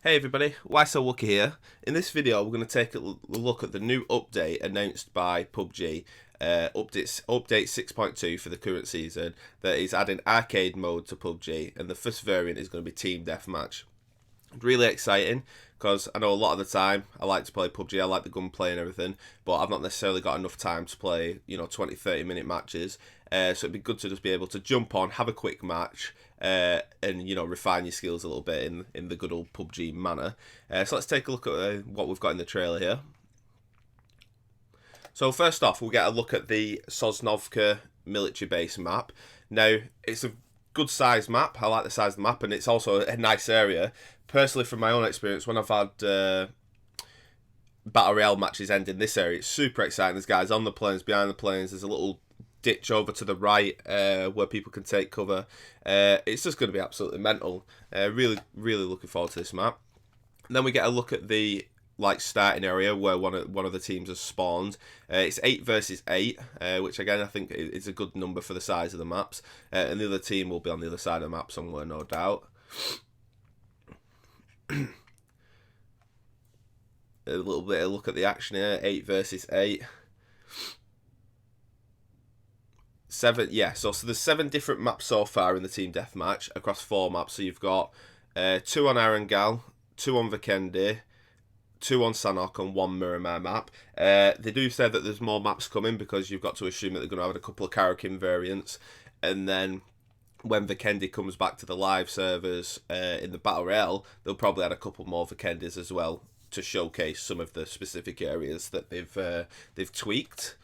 Hey everybody, Why So Wookie here. In this video we're going to take a look at the new update announced by PUBG, update 6.2 for the current season, that is adding arcade mode to PUBG, and the first variant is going to be Team Deathmatch. Really exciting, because I know a lot of the time I like to play PUBG, I like the gunplay and everything, but I've not necessarily got enough time to play, 20-30 minute matches, so it'd be good to just be able to jump on, have a quick match, and refine your skills a little bit in the good old PUBG manner. So let's take a look at what we've got in the trailer here. So first off, we'll get a look at the Sosnovka military base map. Now, it's a good size map. I like the size of the map, and it's also a nice area. Personally, from my own experience, when I've had Battle Royale matches end in this area, it's super exciting. There's guys on the planes, behind the planes. There's a little ditch over to the right where people can take cover. It's just going to be absolutely mental. Really looking forward to this map. And then we get a look at the starting area where one of the teams has spawned. It's 8 versus 8, which again I think is a good number for the size of the maps. And the other team will be on the other side of the map somewhere, no doubt. A little bit of look at the action here. 8 versus 8. 7, yeah. So there's 7 different maps so far in the team deathmatch across 4 maps. So you've got 2 on Arangal, 2 on Vikendi, 2 on Sanok, and 1 Miramar map. They do say that there's more maps coming, because you've got to assume that they're going to have a couple of Karakin variants, and then when Vikendi comes back to the live servers in the Battle Royale, they'll probably add a couple more Vikendis as well to showcase some of the specific areas that they've tweaked.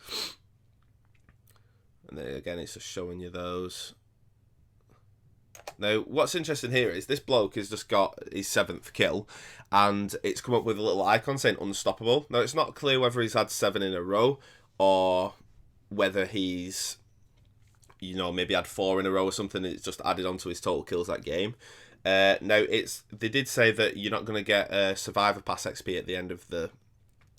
And then again, it's just showing you those. Now, what's interesting here is this bloke has just got his 7th kill, and it's come up with a little icon saying unstoppable. Now, it's not clear whether he's had 7 in a row, or whether he's, maybe had 4 in a row or something, and it's just added onto his total kills that game. Now, they did say that you're not going to get Survivor Pass XP at the end of the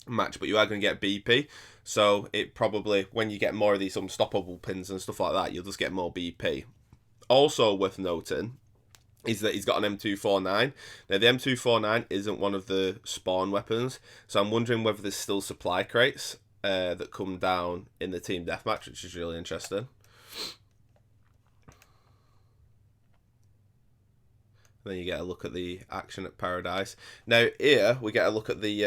match, but you are going to get BP. So it probably, when you get more of these unstoppable pins and stuff like that, you'll just get more BP. Also worth noting is that he's got an M249. Now, the M249 isn't one of the spawn weapons, so I'm wondering whether there's still supply crates that come down in the team deathmatch, which is really interesting. Then you get a look at the action at Paradise. Now here we get a look at the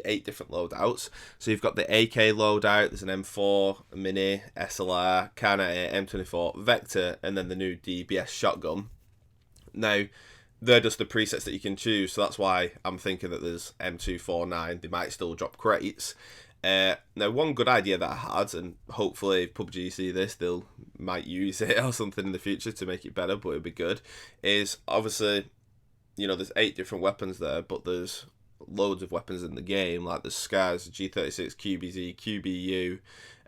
8 different loadouts. So you've got the AK loadout, there's an M4, a Mini, SLR, K98, M24, Vector, and then the new DBS shotgun. Now, they're just the presets that you can choose, so that's why I'm thinking that there's M249. They might still drop crates. Now, one good idea that I had, and hopefully if PUBG see this, they'll might use it or something in the future to make it better, but it'd be good, is obviously, there's 8 different weapons there, but there's loads of weapons in the game, like the Scars, G36, QBZ, QBU,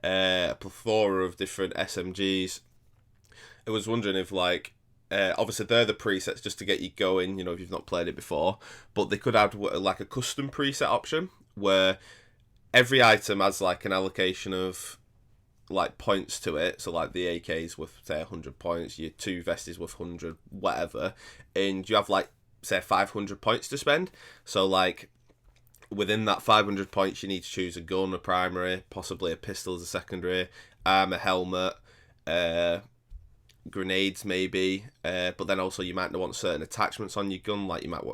a plethora of different SMGs. I was wondering if, obviously they're the presets just to get you going, if you've not played it before, but they could add like a custom preset option where every item has an allocation of points to it. So the AK's worth, say, 100 points, your 2 vests is worth 100, whatever, and you have say 500 points to spend. So within that 500 points, you need to choose a gun, a primary, possibly a pistol as a secondary, a helmet, grenades maybe, but then also you might want certain attachments on your gun,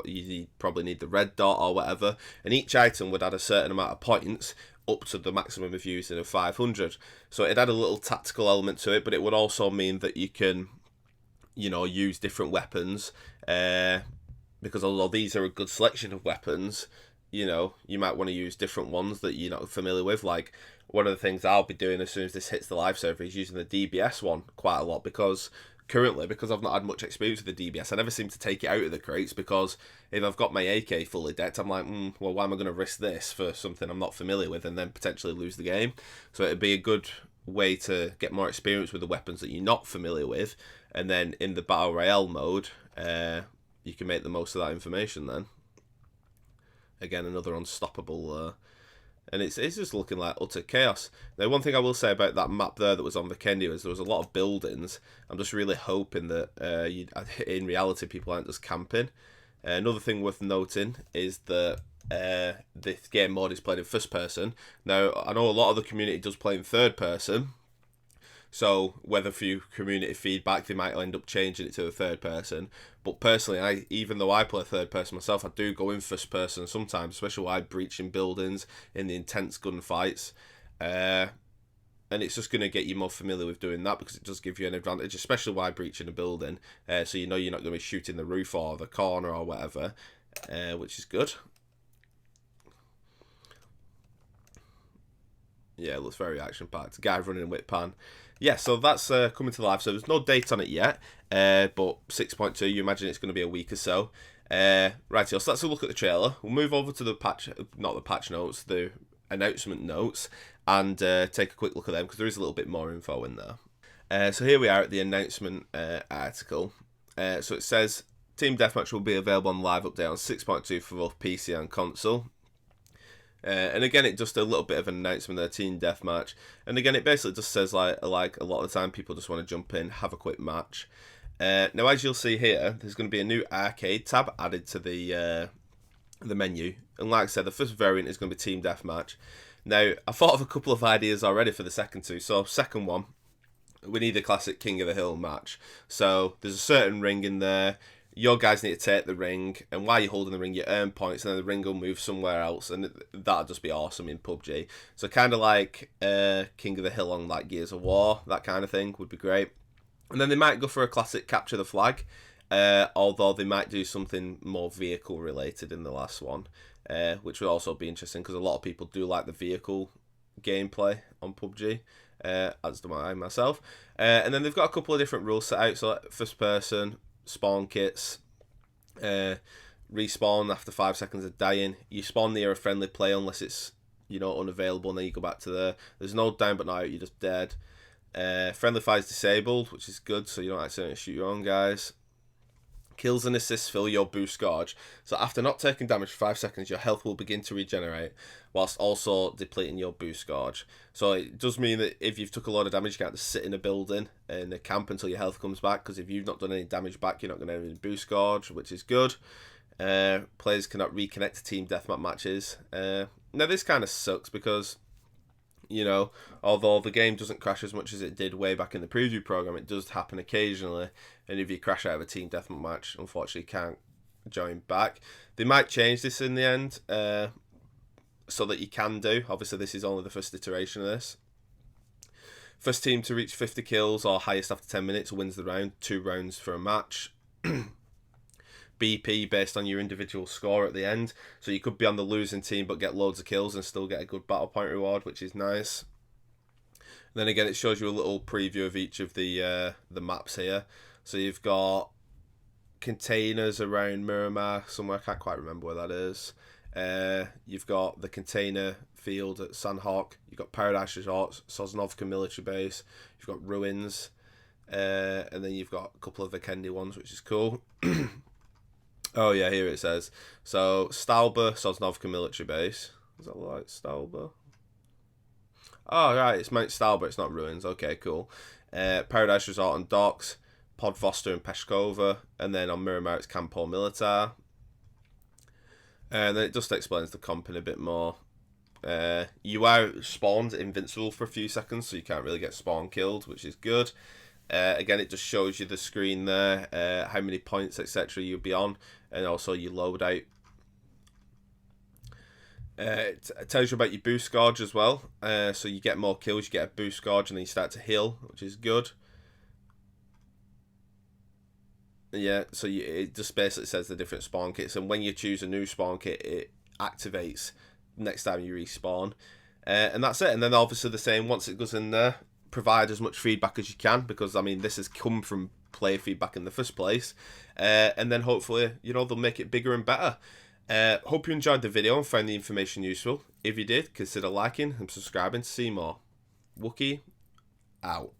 you probably need the red dot or whatever, and each item would add a certain amount of points up to the maximum of using of 500. So it had a little tactical element to it, but it would also mean that you can use different weapons, because although these are a good selection of weapons, you might want to use different ones that you're not familiar with. One of the things I'll be doing as soon as this hits the live server is using the DBS one quite a lot, because I've not had much experience with the DBS, I never seem to take it out of the crates, because if I've got my AK fully decked, I'm like, well, why am I going to risk this for something I'm not familiar with and then potentially lose the game? So it'd be a good way to get more experience with the weapons that you're not familiar with, and then in the Battle Royale mode, you can make the most of that information then. Again, another unstoppable and it's just looking like utter chaos. Now, one thing I will say about that map there that was on Vikendi was there was a lot of buildings. I'm just really hoping that in reality people aren't just camping. Another thing worth noting is that this game mode is played in first person. Now, I know a lot of the community does play in third person, so whether through community feedback they might end up changing it to the third person. But personally, even though I play third person myself, I do go in first person sometimes, especially while breaching buildings in the intense gunfights. And it's just going to get you more familiar with doing that, because it does give you an advantage, especially while breaching a building. So you know you're not going to be shooting the roof or the corner or whatever, which is good. Yeah, it looks very action-packed. Guy running in whip pan. Yeah, so that's coming to life. So there's no date on it yet, but 6.2, you imagine it's going to be a week or so. Right, so let's look at the trailer. We'll move over to the patch, not the patch notes, the announcement notes, and take a quick look at them, because there is a little bit more info in there. So here we are at the announcement article. So it says, Team Deathmatch will be available on live update on 6.2 for both PC and console. And again, it just a little bit of an announcement there, Team Deathmatch. And again, it basically just says like a lot of the time people just want to jump in, have a quick match. Now, as you'll see here, there's going to be a new arcade tab added to the menu. And like I said, the first variant is going to be Team Deathmatch. Now, I thought of a couple of ideas already for the second two. So, second one, we need a classic King of the Hill match. So, there's a certain ring in there. Your guys need to take the ring, and while you're holding the ring, you earn points, and then the ring will move somewhere else, and that'll just be awesome in PUBG. So kind of like King of the Hill on like Gears of War, that kind of thing would be great. And then they might go for a classic capture the flag, although they might do something more vehicle related in the last one, which would also be interesting, because a lot of people do like the vehicle gameplay on PUBG, as do I myself. And then they've got a couple of different rules set out, so like first person, spawn kits, respawn after 5 seconds of dying. You spawn near a friendly player unless it's, you know, unavailable, and then you go back to there. There's no down but not out, you're just dead. Friendly fire is disabled, which is good, so you don't accidentally shoot your own guys. Kills and assists fill your boost gauge. So after not taking damage for 5 seconds, your health will begin to regenerate, whilst also depleting your boost gauge. So it does mean that if you've took a lot of damage, you can't just sit in a building in a camp until your health comes back, because if you've not done any damage back, you're not going to have any boost gauge, which is good. Players cannot reconnect to team deathmatch matches. Now this kind of sucks, because, you know, although the game doesn't crash as much as it did way back in the preview program, it does happen occasionally, and if you crash out of a team deathmatch match, unfortunately you can't join back. They might change this in the end, so that you can do. Obviously this is only the first iteration of this. First team to reach 50 kills or highest after 10 minutes wins the round, 2 rounds for a match. BP based on your individual score at the end, so you could be on the losing team but get loads of kills and still get a good battle point reward, which is nice. And then again, it shows you a little preview of each of the maps here. So you've got containers around Miramar somewhere, I can't quite remember where that is. You've got the container field at Sandhawk, you've got Paradise Resort, Sosnovka military base, you've got ruins, and then you've got a couple of Vikendi ones, which is cool. Oh yeah, here it says. So Stalber, Sosnovka military base. Is that like Stalber? Oh right, it's Mount Stalber, it's not ruins. Okay, cool. Paradise Resort and Docks, Podvoster and Peshkova, and then on Miramar it's Campo Militar. And then it just explains the comp in a bit more. You are spawned invincible for a few seconds, so you can't really get spawn killed, which is good. Again, it just shows you the screen there, how many points, etc. you'll be on, and also your loadout. It tells you about your boost gauge as well. So you get more kills, you get a boost gauge, and then you start to heal, which is good. Yeah, so it just basically says the different spawn kits, and when you choose a new spawn kit, it activates next time you respawn. And that's it. And then obviously the same, once it goes in there, provide as much feedback as you can, because I mean this has come from player feedback in the first place, and then hopefully, you know, they'll make it bigger and better. Hope you enjoyed the video and found the information useful. If you did, consider liking and subscribing to see more. Wookie out.